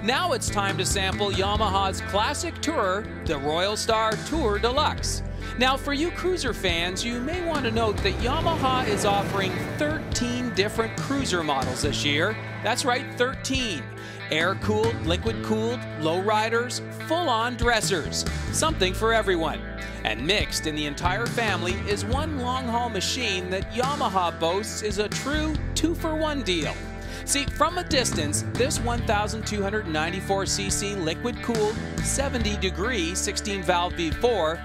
Now it's time to sample Yamaha's classic tourer, the Royal Star Tour Deluxe. Now for you cruiser fans, you may want to note that Yamaha is offering 13 different cruiser models this year. That's right, 13. Air-cooled, liquid-cooled, lowriders, full-on dressers. Something for everyone. And mixed in the entire family is one long-haul machine that Yamaha boasts is a true 2-for-1 deal. See, from a distance, this 1,294cc liquid-cooled, 70-degree 16-valve V4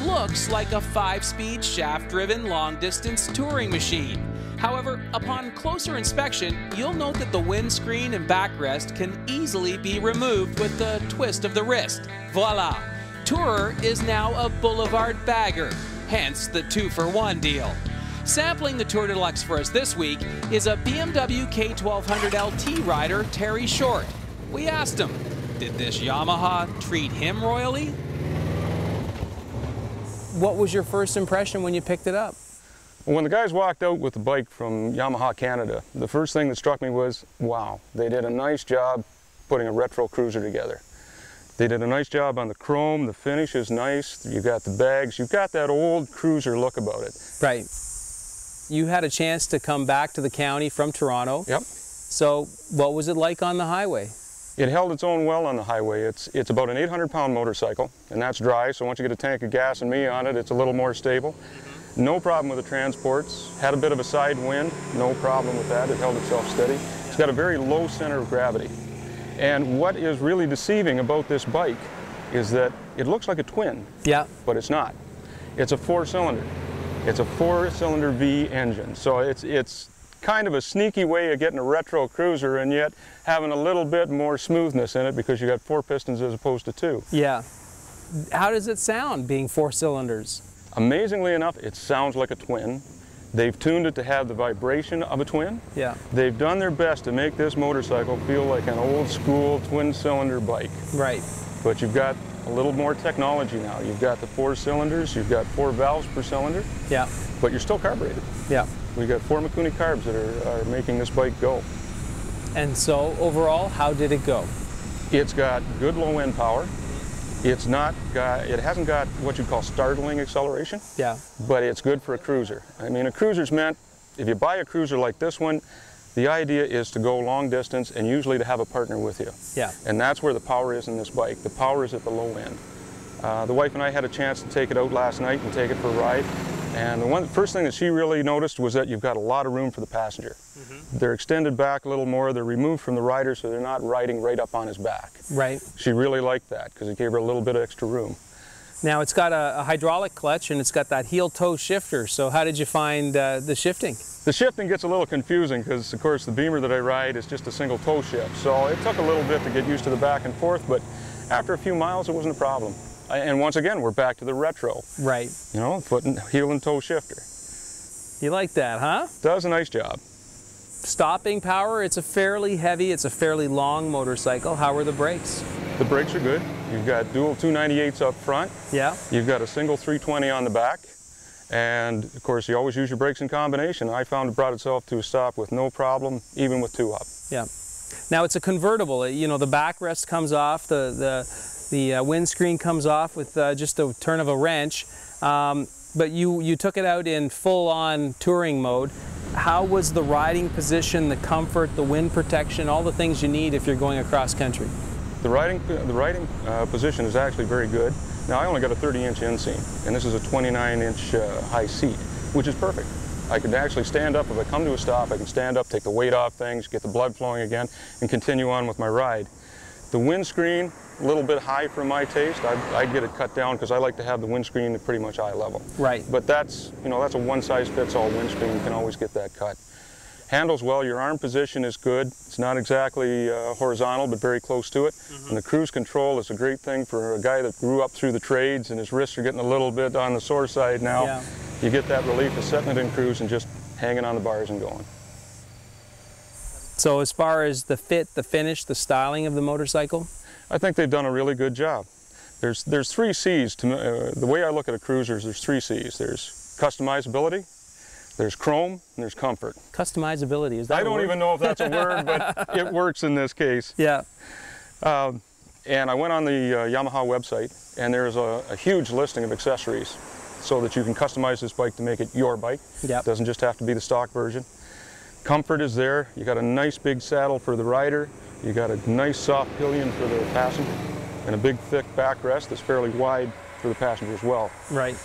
looks like a 5-speed shaft-driven long-distance touring machine. However, upon closer inspection, you'll note that the windscreen and backrest can easily be removed with the twist of the wrist. Voila! Tourer is now a boulevard bagger, hence the 2-for-1 deal. Sampling the Tour Deluxe for us this week is a BMW K1200 LT rider, Terry Shortt. We asked him, did this Yamaha treat him royally? What was your first impression when you picked it up? Well, when the guys walked out with the bike from Yamaha Canada, the first thing that struck me was, wow, they did a nice job putting a retro cruiser together. They did a nice job on the chrome, the finish is nice, you got the bags, you've got that old cruiser look about it. Right. You had a chance to come back to the county from Toronto. Yep. So what was it like on the highway? It held its own well on the highway. It's about an 800-pound motorcycle, and that's dry, so once you get a tank of gas and me on it, it's a little more stable. No problem with the transports. Had a bit of a side wind, no problem with that. It held itself steady. It's got a very low center of gravity. And what is really deceiving about this bike is that it looks like a twin, yeah, but it's not. It's a 4-cylinder. It's a 4-cylinder V engine. So it's kind of a sneaky way of getting a retro cruiser and yet having a little bit more smoothness in it because you got 4 pistons as opposed to 2. Yeah. How does it sound being 4 cylinders? Amazingly enough, it sounds like a twin. They've tuned it to have the vibration of a twin. Yeah. They've done their best to make this motorcycle feel like an old school twin-cylinder bike. Right. But you've got a little more technology now. You've got the 4 cylinders, you've got 4 valves per cylinder. Yeah. But you're still carbureted. Yeah. We've got 4 Mikuni carbs that are making this bike go. And so overall, how did it go? It's got good low end power. It hasn't got what you'd call startling acceleration. Yeah. But it's good for a cruiser. I mean, a cruiser's meant, if you buy a cruiser like this one, the idea is to go long distance and usually to have a partner with you. Yeah. And that's where the power is in this bike. The power is at the low end. The wife and I had a chance to take it out last night and take it for a ride. And the first thing that she really noticed was that you've got a lot of room for the passenger. Mm-hmm. They're extended back a little more, they're removed from the rider so they're not riding right up on his back. Right. She really liked that because it gave her a little bit of extra room. Now it's got a hydraulic clutch and it's got that heel-toe shifter, so how did you find the shifting? The shifting gets a little confusing because, of course, the Beamer that I ride is just a single toe shift, so it took a little bit to get used to the back and forth, but after a few miles it wasn't a problem. And once again, we're back to the retro. Right. You know, foot and heel and toe shifter. You like that, huh? Does a nice job. Stopping power, it's a fairly heavy, it's a fairly long motorcycle. How are the brakes? The brakes are good. You've got dual 298s up front. Yeah. You've got a single 320 on the back. And of course, you always use your brakes in combination. I found it brought itself to a stop with no problem, even with 2 up. Yeah. Now it's a convertible. You know, the backrest comes off, the windscreen comes off with just a turn of a wrench, but you took it out in full-on touring mode. How was the riding position, the comfort, the wind protection, all the things you need if you're going across country? The riding position is actually very good. Now I only got a 30-inch inseam, and this is a 29-inch high seat, which is perfect. I can actually stand up. If I come to a stop, I can stand up, take the weight off things, get the blood flowing again, and continue on with my ride. The windscreen, a little bit high for my taste. I'd get it cut down because I like to have the windscreen at pretty much eye level. Right. But that's, you know, that's a one-size-fits-all windscreen. You can always get that cut. Handles well. Your arm position is good. It's not exactly horizontal, but very close to it. Mm-hmm. And the cruise control is a great thing for a guy that grew up through the trades and his wrists are getting a little bit on the sore side now. Yeah. You get that relief of setting it in cruise and just hanging on the bars and going. So as far as the fit, the finish, the styling of the motorcycle? I think they've done a really good job. There's 3 C's. The way I look at a cruiser is there's 3 C's. There's customizability, there's chrome, and there's comfort. Customizability, is that I don't even know if that's a word, but it works in this case. Yeah. And I went on the Yamaha website, and there's a huge listing of accessories so that you can customize this bike to make it your bike. Yep. It doesn't just have to be the stock version. Comfort is there. You got a nice big saddle for the rider. You got a nice soft pillion for the passenger, and a big thick backrest that's fairly wide for the passenger as well. Right.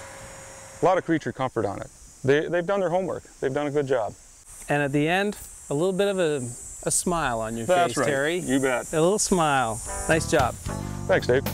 A lot of creature comfort on it. They've done their homework. They've done a good job. And at the end, a little bit of a smile on your That's face, right. Terry. You bet. A little smile. Nice job. Thanks, Dave.